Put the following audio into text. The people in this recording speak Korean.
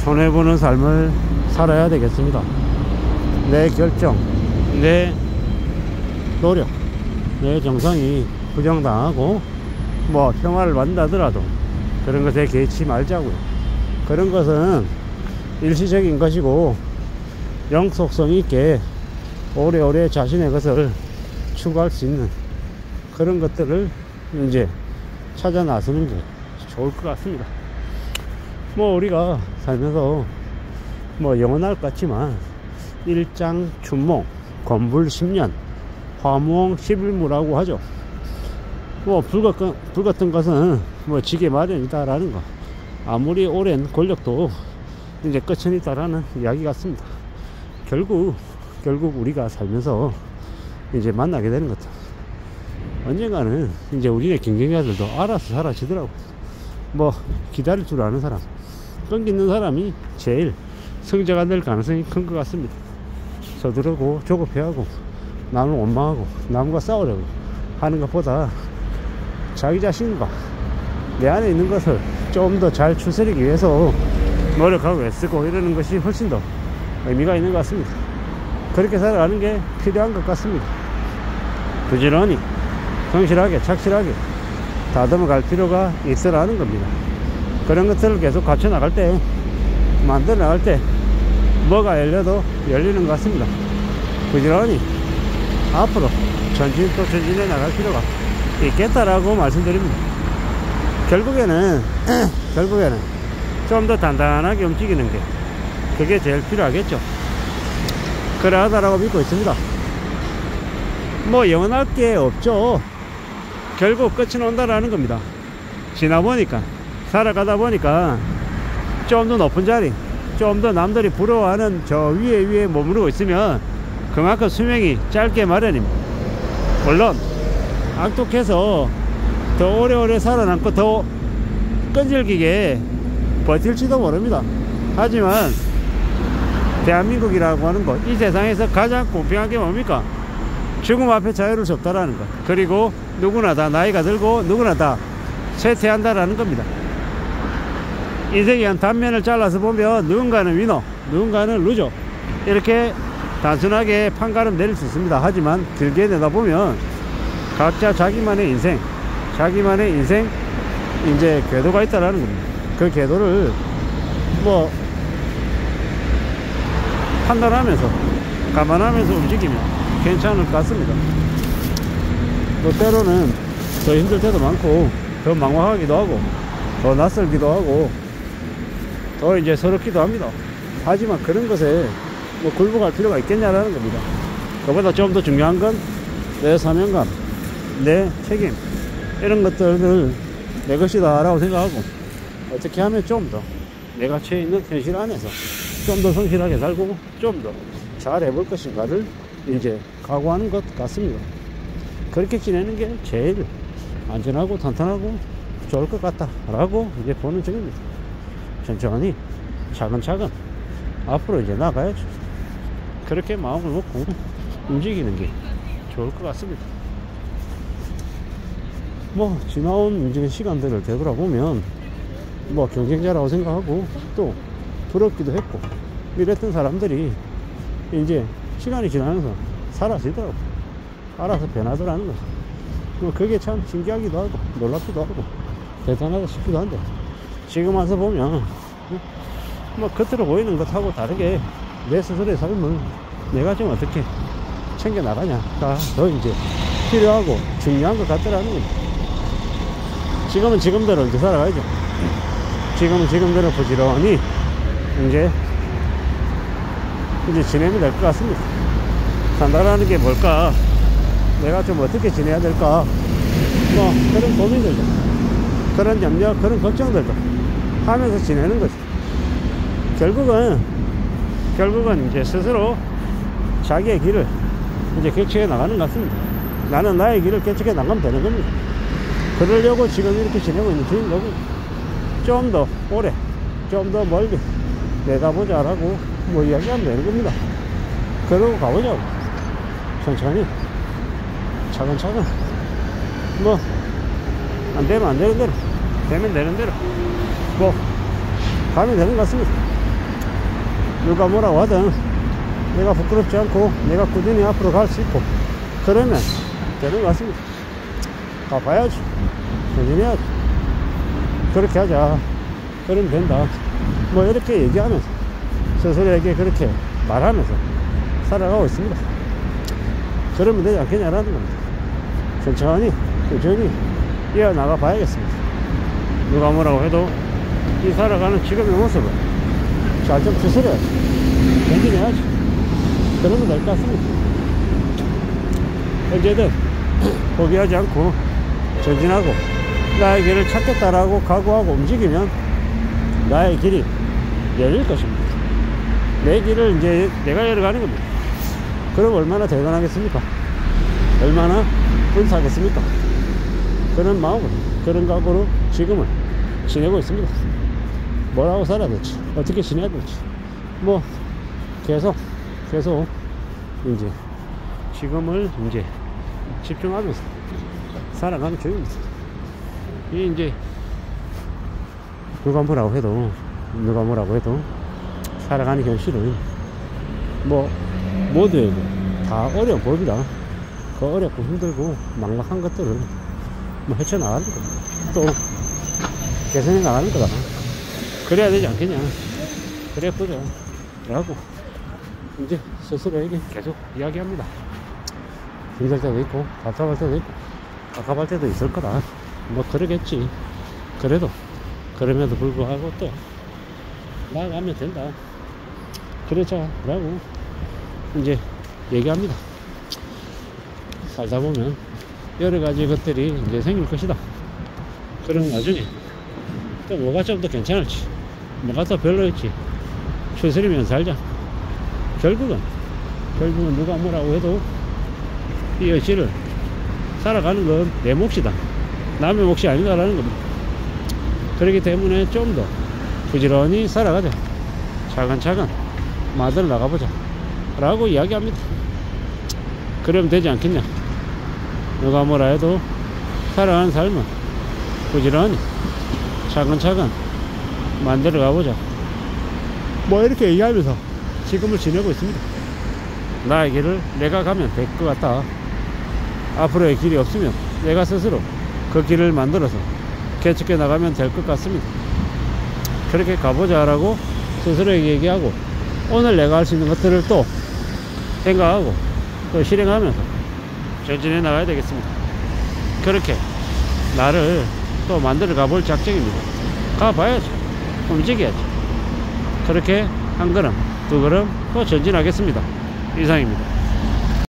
손해보는 삶을 살아야 되겠습니다. 내 결정, 내 노력, 내 정성이 부정당하고 뭐 평화를 받는다더라도 그런 것에 개의치 말자고요. 그런 것은 일시적인 것이고 영속성 있게 오래오래 자신의 것을 추구할 수 있는 그런 것들을 이제 찾아 나서는 게 좋을 것 같습니다. 뭐 우리가 살면서 뭐 영원할 것 같지만 일장춘몽, 건불10년, 화무홍 11무라고 하죠. 뭐 불 같은 것은 뭐 지게 마련이다 라는 거, 아무리 오랜 권력도 이제 끝은 있다라는 이야기 같습니다. 결국 우리가 살면서 이제 만나게 되는 것도 언젠가는 이제 우리네 경쟁자들도 알아서 사라지더라고. 뭐 기다릴 줄 아는 사람, 끈기 있는 사람이 제일 승자가 될 가능성이 큰 것 같습니다. 서두르고 조급해하고 남을 원망하고 남과 싸우려고 하는 것보다 자기 자신과 내 안에 있는 것을 좀 더 잘 추스르기 위해서 노력하고 애쓰고 이러는 것이 훨씬 더 의미가 있는 것 같습니다. 그렇게 살아가는 게 필요한 것 같습니다. 부지런히 성실하게 착실하게 다듬어 갈 필요가 있으라는 겁니다. 그런 것들을 계속 갖춰 나갈 때, 만들어 나갈 때 뭐가 열려도 열리는 것 같습니다. 부지런히 앞으로 전진해 나갈 필요가 있겠다라고 말씀드립니다. 결국에는 좀 더 단단하게 움직이는 게 그게 제일 필요하겠죠. 그러하다라고 믿고 있습니다. 뭐 영원할 게 없죠. 결국 끝이 온다라는 겁니다. 지나보니까, 살아가다 보니까 좀 더 높은 자리, 좀 더 남들이 부러워하는 저 위에 머무르고 있으면 그만큼 수명이 짧게 마련입니다. 물론 악독해서 더 오래오래 살아남고 더 끈질기게 버틸지도 모릅니다. 하지만 대한민국이라고 하는 것, 이 세상에서 가장 공평한 게 뭡니까? 죽음 앞에 자유를 줬다라는 것, 그리고 누구나 다 나이가 들고 누구나 다 쇠퇴한다라는 겁니다. 인생의 한 단면을 잘라서 보면 누군가는 위너, 누군가는 루저, 이렇게 단순하게 판가름 내릴 수 있습니다. 하지만 길게 내다보면 각자 자기만의 인생 이제 궤도가 있다라는 겁니다. 그 궤도를 뭐 판단하면서 감안하면서 움직이면 괜찮을 것 같습니다. 또 때로는 더 힘들 때도 많고 더 막막하기도 하고 더 낯설기도 하고 더 이제 서럽기도 합니다. 하지만 그런 것에 뭐 굴복할 필요가 있겠냐라는 겁니다. 그보다 좀 더 중요한 건 내 사명감, 내 책임, 이런 것들을 내 것이다 라고 생각하고 어떻게 하면 좀 더 내가 처해 있는 현실 안에서 좀 더 성실하게 살고 좀 더 잘 해볼 것인가를 이제 각오하는 것 같습니다. 그렇게 지내는 게 제일 안전하고 탄탄하고 좋을 것 같다 라고 이제 보는 중입니다. 천천히 차근차근 앞으로 이제 나가야죠. 그렇게 마음을 먹고 움직이는 게 좋을 것 같습니다. 뭐 지나온 이제 시간들을 되돌아보면 뭐 경쟁자라고 생각하고 또 부럽기도 했고 이랬던 사람들이 이제 시간이 지나면서 사라지더라고. 알아서 변하더라는 거죠. 뭐 그게 참 신기하기도 하고 놀랍기도 하고 대단하다 싶기도 한데, 지금 와서 보면 뭐 겉으로 보이는 것하고 다르게 내 스스로의 삶을 내가 좀 어떻게 챙겨나가냐가 더 이제 필요하고 중요한 것 같더라는 겁니다. 지금은 지금대로 이제 살아가야죠. 지금은 지금대로 부지런히 이제 지내면 될 것 같습니다. 산다라는 게 뭘까? 내가 좀 어떻게 지내야 될까? 뭐 그런 고민들도, 그런 염려, 그런 걱정들도 하면서 지내는 거죠. 결국은 이제 스스로 자기의 길을 이제 개척해 나가는 것 같습니다. 나는 나의 길을 개척해 나가면 되는 겁니다. 그러려고 지금 이렇게 지내고 있는 중인 거고, 좀 더 오래, 좀 더 멀리 내다보자라고 뭐 이야기하면 되는 겁니다. 그러고 가보자고. 천천히 차근차근 뭐 안되면 안되는 대로, 되면 되는 대로 뭐 가면 되는 것 같습니다. 누가 뭐라고 하든 내가 부끄럽지 않고 내가 꾸준히 앞으로 갈 수 있고 그러면 되는 것 같습니다. 가봐야지. 전진해야지. 그렇게 하자. 그러면 된다. 뭐 이렇게 얘기하면서 스스로에게 그렇게 말하면서 살아가고 있습니다. 그러면 되지 않겠냐라는 겁니다. 천천히 꾸준히 이어나가 봐야겠습니다. 누가 뭐라고 해도 이 살아가는 지금의 모습을 잘 좀 추스려야지. 견딘해야지. 그러면 될 것 같습니다. 언제든 포기하지 않고 전진하고 나의 길을 찾겠다라고 각오하고 움직이면 나의 길이 열릴 것입니다. 내 길을 이제 내가 열어가는 겁니다. 그럼 얼마나 대단하겠습니까? 얼마나 분사하겠습니까? 그런 마음으로 그런 각오로 지금을 지내고 있습니다. 뭐라고 살아야 될지 어떻게 지내야 될지 뭐 계속 이제 지금을 이제 집중하면서 살아가는 중입니다. 이 이제 누가 뭐라고 해도 살아가는 현실은 뭐 모두에게 다 어려운 법이다. 그 어렵고 힘들고 막막한 것들을 뭐 헤쳐나가는 거다. 또 개선해 나가는 거다. 그래야 되지 않겠냐. 그래 보자 라고 이제 스스로에게 계속 이야기합니다. 힘들 때도 있고 답답할 때도 있고 아깝할 때도 있을 거다. 뭐 그러겠지. 그래도 그럼에도 불구하고 또 나아가면 된다. 그러자 라고 이제 얘기합니다. 살다 보면 여러가지 것들이 이제 생길 것이다. 그런 와중에 또 뭐가 좀 더 괜찮을지 뭐가 더 별로일지 추스리면 살자. 결국은 누가 뭐라고 해도 이 여시를 살아가는 건 내 몫이다. 남의 몫이 아니다라는 겁니다. 그렇기 때문에 좀 더 부지런히 살아가자. 차근차근 만들어 나가보자 라고 이야기합니다. 그러면 되지 않겠냐. 누가 뭐라 해도 살아가는 삶은 부지런히 차근차근 만들어 가보자. 뭐 이렇게 얘기하면서 지금을 지내고 있습니다. 나의 길을 내가 가면 될 것 같다. 앞으로의 길이 없으면 내가 스스로 그 길을 만들어서 개척해 나가면 될 것 같습니다. 그렇게 가보자 라고 스스로에게 얘기하고 오늘 내가 할 수 있는 것들을 또 생각하고 또 실행하면서 전진해 나가야 되겠습니다. 그렇게 나를 또 만들어 가볼 작정입니다. 가봐야지. 움직여야지. 그렇게 한 걸음 두 걸음 또 전진하겠습니다. 이상입니다.